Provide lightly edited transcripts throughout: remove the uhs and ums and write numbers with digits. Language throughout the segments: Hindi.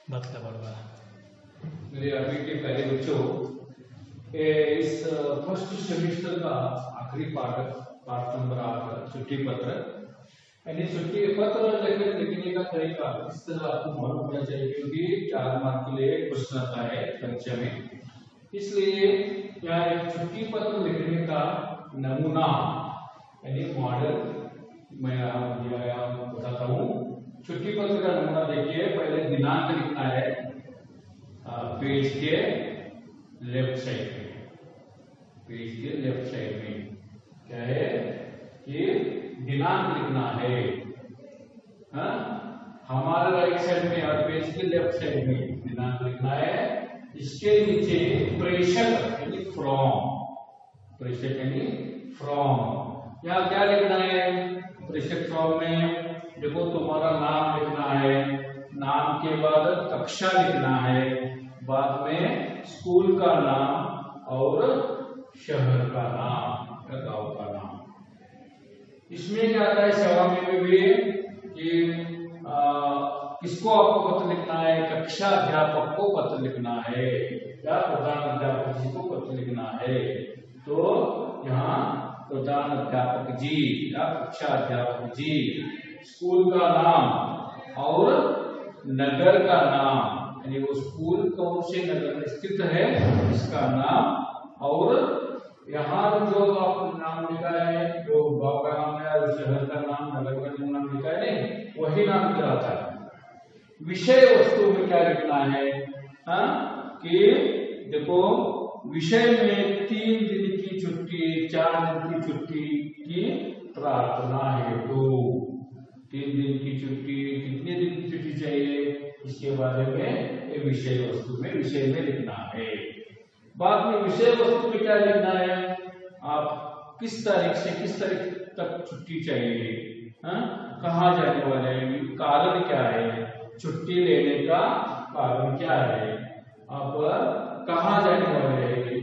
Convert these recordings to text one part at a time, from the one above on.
बतला बड़वा मेरे अभी के पहले बच्चों इस फर्स्ट सेमेस्टर का आखिरी पार्ट नंबर 8 छुट्टी पत्र, यानी छुट्टी पत्र लिखने का तरीका इस तरह आपको मालूम होना चाहिए, क्योंकि 4 मार्क के लिए क्वेश्चन आता है परीक्षा में। इसलिए यहाँ एक छुट्टी पत्र लिखने का नमूना यानी मॉडल मैं बताता हूँ। छुट्टी पत्र का नमूना देखिए, पहले दिनांक लिखना है पेज के लेफ्ट साइड में। पेज के लेफ्ट साइड में क्या है कि दिनांक लिखना है, हाँ? हमारे राइट साइड में और पेज के लेफ्ट साइड में दिनांक लिखना है। इसके नीचे प्रेषक यानी फ्रॉम, प्रेषक यानी फ्रॉम। यहाँ क्या लिखना है प्रेषक फ्रॉम में? देखो तुम्हारा नाम लिखना है, नाम के बाद कक्षा लिखना है, बाद में स्कूल का नाम और शहर का नाम या गांव का नाम। इसमें क्या आता है सेवा में भी कि किसको आपको पत्र लिखना है? कक्षा अध्यापक को पत्र लिखना है या प्रधान अध्यापक जी को पत्र लिखना है। तो यहाँ प्रधान अध्यापक जी या कक्षा अध्यापक जी, स्कूल का नाम और नगर का नाम, यानी वो स्कूल कौन से नगर में स्थित है इसका नाम, और यहाँ जो आपको नाम लिखा है, जो गांव का नाम है, शहर का नाम, नगर का नाम लिखा है, नहीं वही नाम कहलाता है। विषय वस्तु में क्या लिखना है? हाँ कि देखो विषय में 3 दिन की छुट्टी, 4 दिन की छुट्टी की प्रार्थना है। तो 3 दिन की छुट्टी, कितने दिन की छुट्टी चाहिए, इसके बारे में विषय वस्तु में विषय में लिखना है। बाद में विषय वस्तु में क्या लिखना है? आप किस तारीख से किस तारीख तक छुट्टी चाहिए, हाँ? कहाँ जाने वाले हैं, कारण क्या है, छुट्टी लेने का कारण क्या है, आप कहाँ जाने वाले हैं,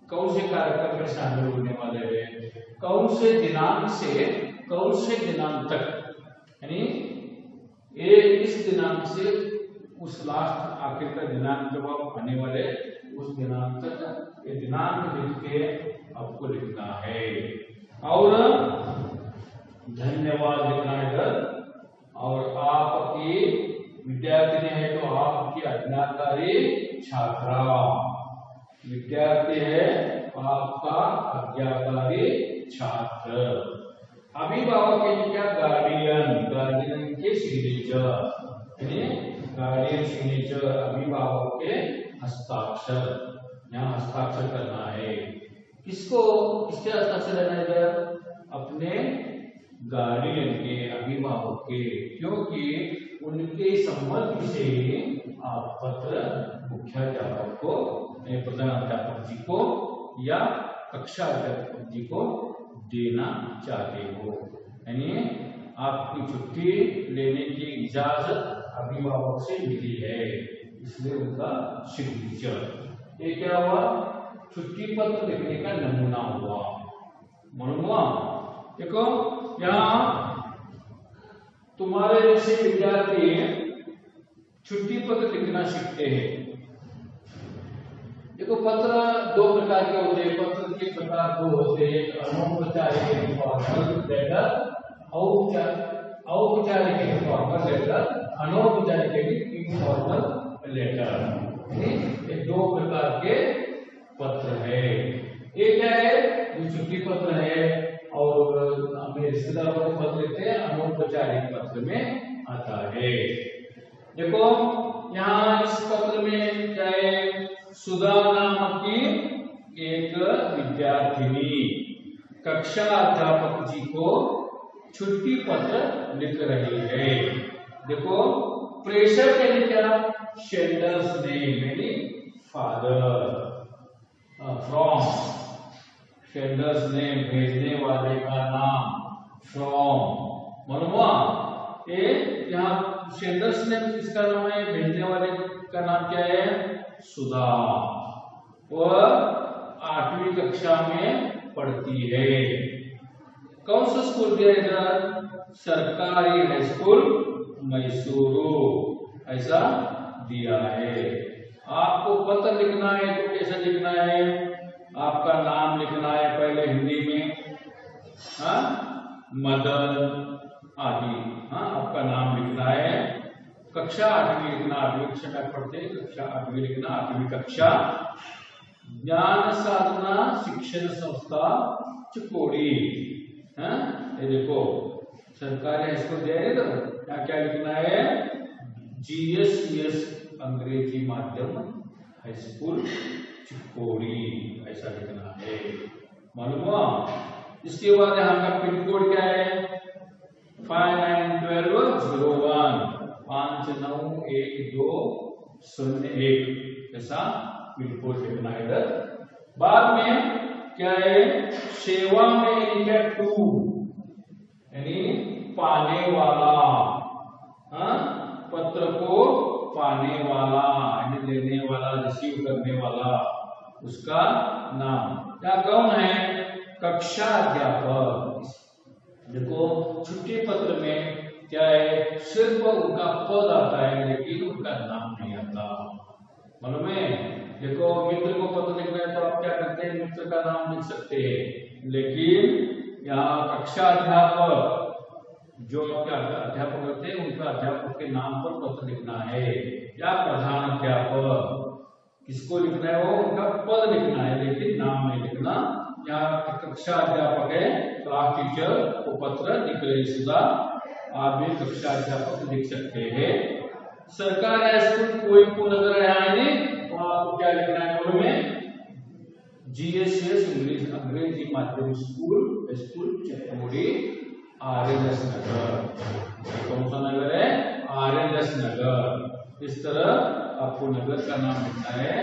कौन से कार्यक्रम में शामिल होने वाले हैं, कौन से दिनांक से कौन से दिनांक तक, यानी इस दिनांक से उस लास्ट आखिर का दिनांक जब आप आने वाले उस दिनांक तक ये दिनांक लिख के आपको लिखना है। और धन्यवाद लिखना है इधर। और आपकी विद्यार्थी है तो आपकी आज्ञाकारी छात्रा, विद्यार्थी है आपका आज्ञाकारी छात्र। अभिभावक के क्या? गार्डियन, गार्डियन के सिग्नेचर, गार्डियन सिग्नेचर, अभिभावक के हस्ताक्षर, यहाँ हस्ताक्षर करना है। किसको किसके हस्ताक्षर लेना है इधर? अपने गार्डियन के, अभिभावक के, क्योंकि उनके सम्मति से आप पत्र मुख्याध्यापक को, प्रधान अध्यापक जी को या कक्षा अध्यापक जी को देना चाहते हो, यानी आपकी छुट्टी लेने की इजाजत अभिभावक से मिली है, इसलिए उनका सिग्नेचर। ये क्या हुआ? छुट्टी पत्र लिखने का नमूना हुआ। मालूम हुआ? देखो यहाँ तुम्हारे जैसे विद्यार्थी छुट्टी पत्र लिखना सीखते हैं। देखो पत्र 2 प्रकार के होते हैं, पत्र के प्रकार 2 होते हैं, अनौपचारिक फॉर्मल लेटर, औपचारिक फॉर्मल लेटर, अनौपचारिक इनफॉर्मल लेटर। ये 2 प्रकार के पत्र है। एक क्या है? जो छुट्टी पत्र है और हमें रिश्तेदारों को पत्र लिखते हैं, अनौपचारिक पत्र में आता है। देखो यहाँ इस पत्र में क्या है? सुधा नामक की एक विद्यार्थिनी कक्षा अध्यापक जी को छुट्टी पत्र लिख रही है। देखो प्रेषक यानी क्या? सेंडर्स नेम यानी फादर, फ्रॉम, सेंडर्स नेम भेजने वाले का नाम, फ्रॉम। मालूम हुआ? यहाँ सेंडर्स नेम किसका नाम है? भेजने वाले का नाम क्या है? सुधा। वह 8वीं कक्षा में पढ़ती है। कौन सा स्कूल दिया इधर? सरकारी हाई स्कूल मैसूरू, ऐसा दिया है। आपको पत्र लिखना है तो कैसे लिखना है? आपका नाम लिखना है पहले हिंदी में, हाँ, मदन आदि, हाँ, आपका नाम लिखना है। कक्षा 8वीं लिखना, 8वीं कक्षा में पढ़ते हैं, कक्षा 8वीं लिखना, 8वीं कक्षा। ज्ञान साधना शिक्षण संस्था चिकोड़ी, हाँ, ये देखो सरकारी हाई स्कूल दिया है, तो यहाँ क्या लिखना है? GSES अंग्रेजी माध्यम हाई स्कूल चिकोड़ी, ऐसा लिखना है, मालूम हुआ? इसके बाद यहाँ का पिन कोड क्या है? 591201, 591201, ऐसा पिन कोड लिखना है इधर। बाद में क्या है? सेवा में लिखा 2, यानी पाने वाला, हाँ, पत्र को पाने वाला यानी लेने वाला, रिसीव करने वाला, उसका नाम। क्या कौन है? कक्षा अध्यापक। देखो छुट्टी पत्र में क्या है? सिर्फ उनका पद आता है लेकिन उनका नाम नहीं आता, मालूम है? देखो मित्र को पत्र लिखना है तो आप क्या करते हैं? मित्र का नाम लिख सकते हैं, लेकिन यहाँ कक्षा अध्यापक जो आपके अध्यापक होते हैं उनका अध्यापक के नाम पर पत्र लिखना है, या प्रधान अध्यापक, किसको लिखना है? वो उनका पद लिखना है लेकिन नाम नहीं लिखना। यहाँ कक्षा अध्यापक है, क्लास टीचर को पत्र लिख रहे सुधा, आप भी कक्षा अध्यापक लिख सकते हैं। सरकारी हाई स्कूल कोई को नजर आया नहीं तो आपको क्या लिखना है? में GSES अंग्रेजी माध्यम स्कूल चिकोड़ी RLS नगर, कौन सा नगर है? RLS नगर। इस तरह आपको नगर का नाम लिखना है।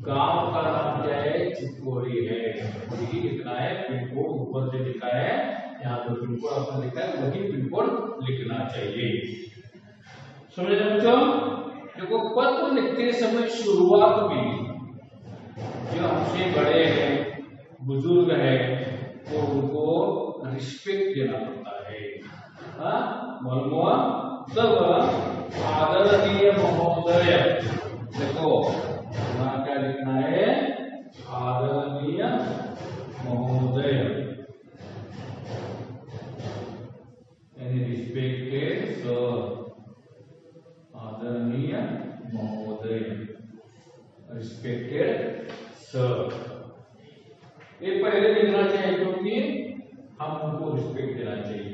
गांव का नाम क्या है? चिकोड़ी है, वही लिखना है। पिन कोड ऊपर से लिखा है, यहाँ पर पिन कोड आपने लिखा है, वही पिन कोड लिखना चाहिए। समझे बच्चों? देखो पत्र लिखते समय शुरुआत में जो हमसे बड़े हैं, बुजुर्ग हैं, तो उनको रिस्पेक्ट देना पड़ता है, हाँ, मालूम हुआ? तब आदरणीय महोदय, देखो यहाँ क्या लिखना है? आदरणीय महोदय, यानी रिस्पेक्टेड सर, आदरणीय महोदय, रिस्पेक्टेड सर। ये पहले लिखना चाहिए क्योंकि हम उनको रिस्पेक्ट देना चाहिए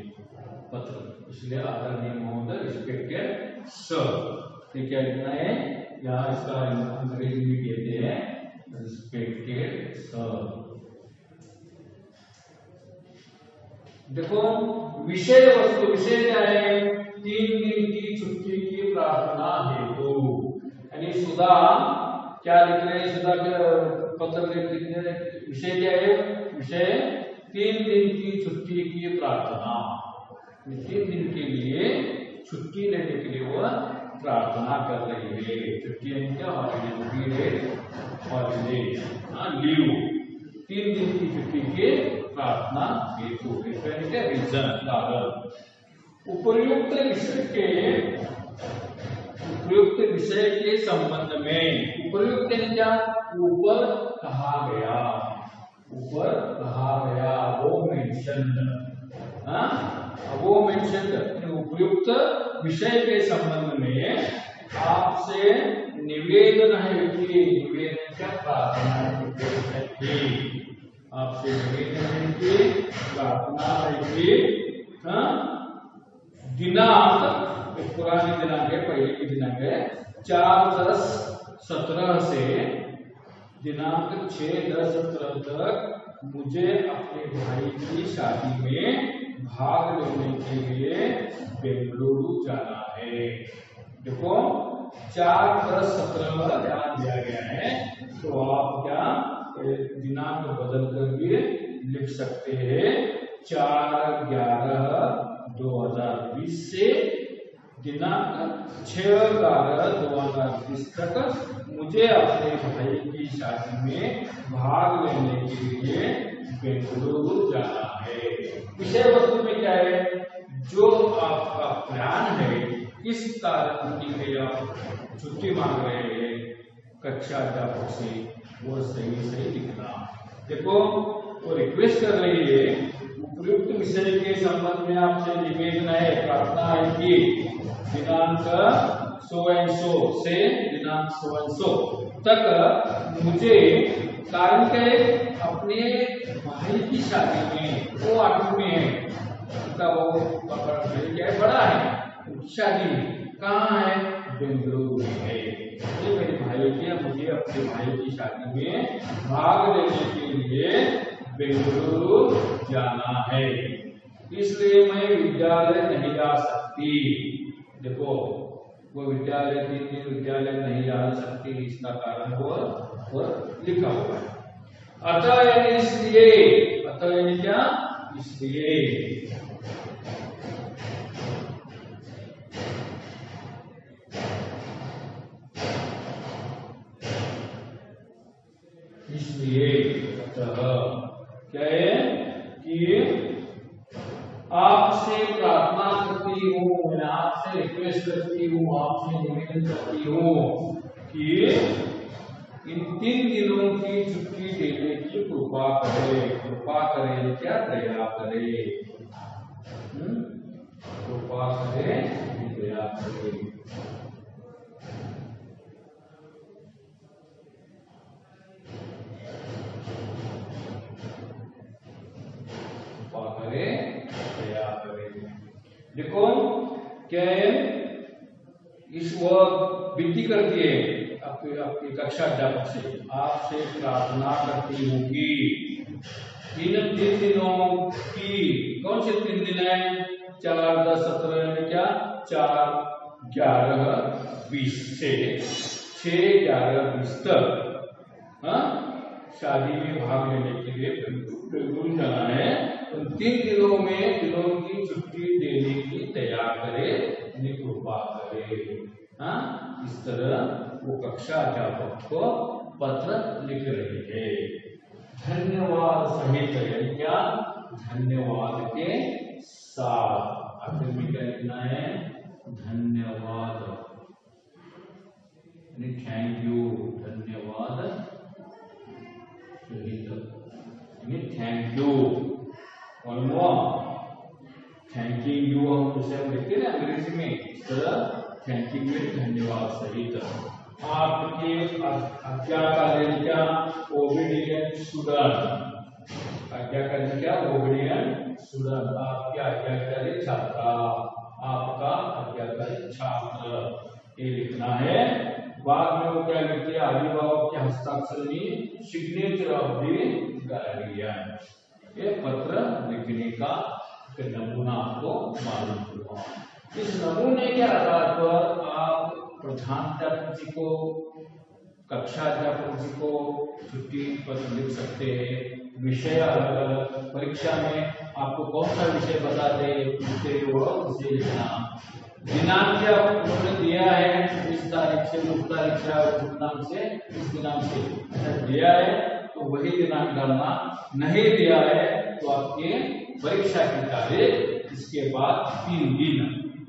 पत्र, इसलिए आदरणीय महोदय, रिस्पेक्टेड सर। ये क्या लिखना है? यहाँ इसका अंग्रेजी में कहते हैं रिस्पेक्टेड सर। देखो विषय वस्तु, विषय क्या है? 3 दिन की छुट्टी की प्रार्थना हेतु, यानी सुधा क्या लिख रहे हैं? सुधा के पत्र लिखने विषय क्या है? विषय 3 दिन की छुट्टी की प्रार्थना, 3 दिन के लिए छुट्टी लेने के लिए वह प्रार्थना कर रही है। छुट्टी क्या? हॉलीडे, हॉलीडे, हाँ, लीव। 3 दिन की छुट्टी की प्रार्थना हेतु, रीजन, कारण। उपयुक्त विषय के संबंध में, उपयुक्त क्या? ऊपर कहा गया, ऊपर कहा गया, वो मेंशन्ड, हाँ, वो मेंशन्ड। उपयुक्त विषय के संबंध में आपसे निवेदन है कि, निवेदन क्या? प्रार्थना है कि, आपसे निवेदन है कि, प्रार्थना है कि, हाँ, दिनांक, पुरानी दिनांक है, पहले की दिनांक है 4/10/17 से दिनांक 6/10/17 तक मुझे अपने भाई की शादी में भाग लेने के लिए बेंगलुरु जाना है। देखो 4/10/17 ध्यान दिया गया है, तो आप क्या दिनांक बदल करके लिख सकते हैं 4/11/2020 से दिनांक 6/11/2020 तक मुझे अपने भाई की शादी में भाग लेने के लिए बेंगलुरु जाना है। विषय वस्तु में क्या है? जो आपका प्लान है कारण की आप छुट्टी मांग रहे हैं कक्षा अध्यापक से, वो सही लिखना। देखो वो रिक्वेस्ट कर रही है उपयुक्त विषय के संबंध में आपसे निवेदन है, प्रार्थना है कि दिनांक सो एंड सो से दिनांक सो एंड सो तक मुझे कारण क्या है, अपने भाई की शादी में, वो 8वीं में है, उनका वो क्या है, बड़ा है, उनकी शादी कहाँ है, बेंगलुरु में है। ये मेरे भाई के, मुझे अपने भाई की शादी में भाग लेने के लिए बेंगलुरु जाना है, इसलिए मैं विद्यालय नहीं जा सकती। देखो वो विद्यालय 3 दिन विद्यालय नहीं जा सकती, इसका कारण वो लिखा हुआ है। अतः यानी इसलिए, अतः यानी क्या, इसलिए अतः क्या है कि आपसे प्रार्थना करती हूँ, मैं आपसे रिक्वेस्ट करती हूँ, आपसे निवेदन करती हूँ कि इन 3 दिनों की छुट्टी देने की कृपा करें। कृपा करें क्या, दया करें, कृपा करें, दया करें। देखो क्या है, इस वो विनती करती है आपकी कक्षा अध्यापक से, आपसे प्रार्थना करती हूँ कि इन 3 दिनों की, कौन से 3 दिन है, 4, 10, 17 यानी क्या, 4, 11, 20 से 6, 11, 20 तक शादी में भाग लेने के लिए बेंगलुरु जाना है। उन 3 दिनों में दिनों की छुट्टी देने की तैयार करे, कृपा करे। इस तरह वो कक्षा अध्यापक को पत्र लिख रही है, धन्यवाद सहित, यानी क्या, धन्यवाद के साथ। आखिर में क्या लिखना है, धन्यवाद, थैंक यू, धन्यवाद सहित, थैंक यू। और थैंकिंग यू हम उसे लिखते हैं अंग्रेजी में, इस तरह थैंकिंग में धन्यवाद सहित आपके आज्ञाकारी क्या, ओबीडियंट स्टूडेंट, आज्ञाकारी क्या, ओबीडियंट स्टूडेंट, आपके आज्ञाकारी छात्रा, आपका आज्ञाकारी छात्र, ये लिखना है। बाद में वो क्या लिखते हैं, अभिभावक के हस्ताक्षर में, सिग्नेचर ऑफ द गार्डियन। ये पत्र लिखने का नमूना आपको मालूम हुआ। इस नमूने के आधार पर आप प्रधानाध्यापक जी को, कक्षा अध्यापक जी को छुट्टी पत्र लिख सकते हैं। विषय अलग अलग, परीक्षा में आपको कौन सा विषय बता दे उसे लिखना। दिनांक क्या उन्होंने दिया है, इस तारीख से उस तारीख से, उस दिनांक से इस दिनांक से दिया है तो वही दिनांक डालना, नहीं दिया है तो आपके परीक्षा की तारीख, इसके बाद 3 दिन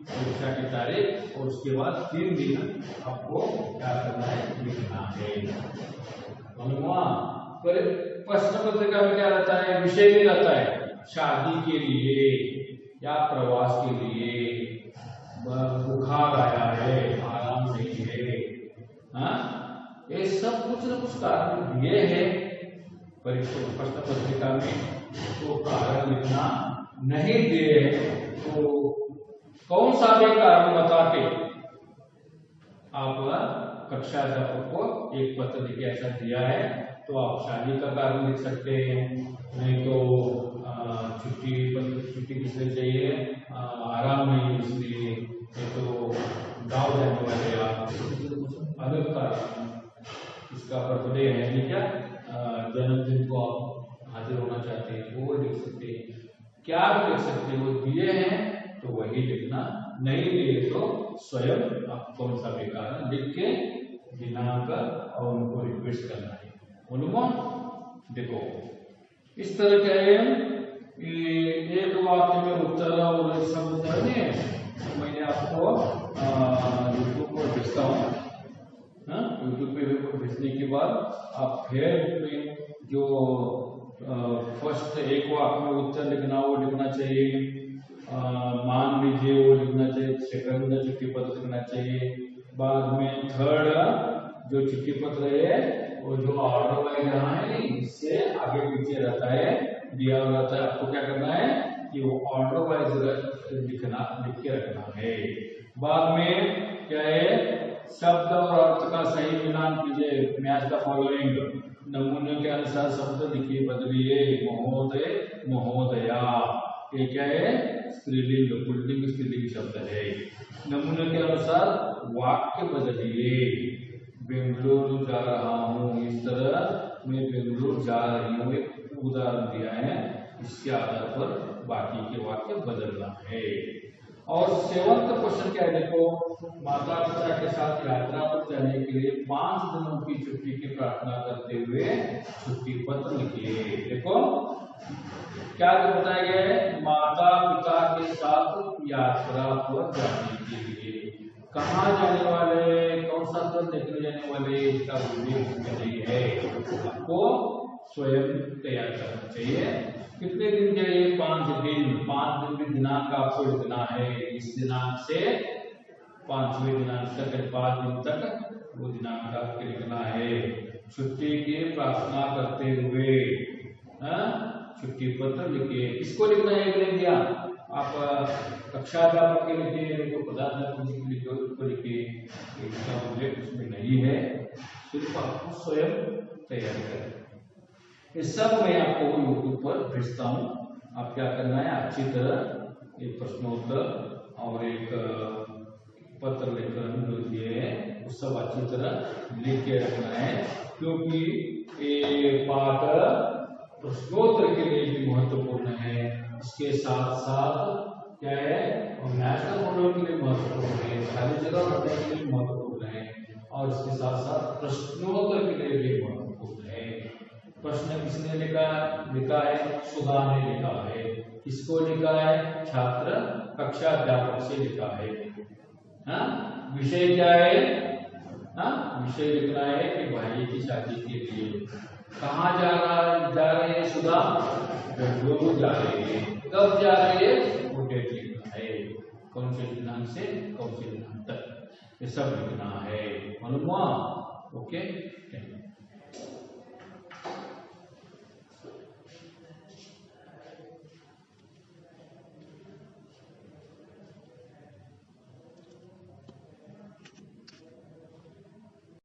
परीक्षा की तारीख और उसके बाद 3 दिन आपको क्या करना है, लिखना है। प्रश्न पत्रिका में क्या रहता है, विषय भी रहता है, शादी के लिए या प्रवास के लिए, बुखार आया है, आराम नहीं है, ये सब कुछ न कुछ कारण दिए हैं परीक्षा प्रश्न पत्रिका में। तो कारण लिखना नहीं दिए तो कौन सा भी कारण बता के आप कक्षा अध्यापक को एक पत्र लिख के ऐसा दिया है तो आप शादी का कारण लिख सकते हैं, नहीं तो छुट्टी किस लिए चाहिए, आराम नहीं इसलिए, नहीं तो गाँव जाने वाले आप, अलग कारण, इसका बर्थडे है क्या, जन्मदिन को आप हाजिर होना चाहते हैं, वो लिख सकते हैं, क्या भी लिख सकते हैं। वो दिए हैं तो वही लिखना, नहीं दिए तो स्वयं आप कौन सा भी कारण लिख के दिनांक और उनको रिक्वेस्ट करना है। अनुमान देखो इस तरह क्या है, एक वाक्य में उत्तर और सब उत्तर नहीं, मैंने आपको यूट्यूब पर भेजता हूँ। यूट्यूब पे भेजने के बाद आप फिर में जो फर्स्ट एक वाक्य में उत्तर लिखना वो लिखना चाहिए, मान लीजिए वो लिखना चाहिए, सेकंड चिट्ठी पत्र लिखना चाहिए, बाद में थर्ड जो चिट्ठी पत्र है वो जो ऑर्डर वाइज रहा है इससे आगे पीछे रहता है, दिया हुआ रहता है, आपको क्या करना है कि वो ऑर्डर वाइज लिख के रखना है। बाद में क्या है, शब्द और अर्थ का सही मिलान कीजिए, मैच द फॉलोइंग, नमूने के अनुसार शब्द लिखिए, बदलिए, महोदय महोदया, ये क्या है स्त्रीलिंग पुल्लिंग स्त्रीलिंग शब्द है। नमूने के अनुसार वाक्य बदलिए, बेंगलुरु जा रहा हूँ, इस तरह मैं बेंगलुरु जा रही हूँ, एक उदाहरण दिया है, इसके आधार पर बाकी के वाक्य बदलना है। और सेवंथ क्वेश्चन क्या है, देखो, माता पिता के साथ यात्रा पर जाने के लिए 5 दिनों की छुट्टी की प्रार्थना करते हुए छुट्टी पत्र लिखिए। देखो क्या बताया गया है, माता पिता के साथ यात्रा पर जाने के लिए, कहाँ जाने वाले, कौन सा स्थल देखने जाने वाले, इसका उल्लेख नहीं है, आपको स्वयं तैयार करना चाहिए। कितने दिन चाहिए, 5 दिन, 5 दिन भी दिनांक आपको लिखना है, इस दिनांक से 5वें दिनांक तक, 5 दिन तक वो दिनांक आपके लिखना है। छुट्टी की प्रार्थना करते हुए छुट्टी पत्र लिखिए, किसको लिखना है लिख दिया, आप कक्षा अध्यापक के लिखिए, तो प्रधानाध्यापक को लिखिए, इसका उल्लेख उसमें नहीं है, सिर्फ आपको स्वयं तैयार करें। इस सब मैं आपको यूट्यूब पर भेजता हूँ, आप क्या करना है, अच्छी तरह एक प्रश्नोत्तर और एक पत्र लेकर जो दिए हैं वो सब अच्छी तरह लिख के रखना है, क्योंकि ये पाठ प्रश्नोत्तर के लिए भी महत्वपूर्ण है, इसके साथ साथ क्या है नेशनल बोर्ड के लिए महत्वपूर्ण है, खाली जगह भरने के लिए महत्वपूर्ण है, और इसके साथ साथ प्रश्नोत्तर के लिए भी महत्वपूर्ण है। प्रश्न किसने लिखा है, सुधा ने लिखा है, किसको लिखा है, छात्र कक्षा अध्यापक से लिखा है। विषय क्या है, विषय लिखना है कि भाई की शादी के लिए, कहाँ जा रहे हैं सुधा, बेंगलुरु जा रहे हैं, कब जा रहे हैं वो डेट लिखना है, कौन से दिनांक से कौन से दिनांक तक, ये सब लिखना है, मालूम हुआ? ओके।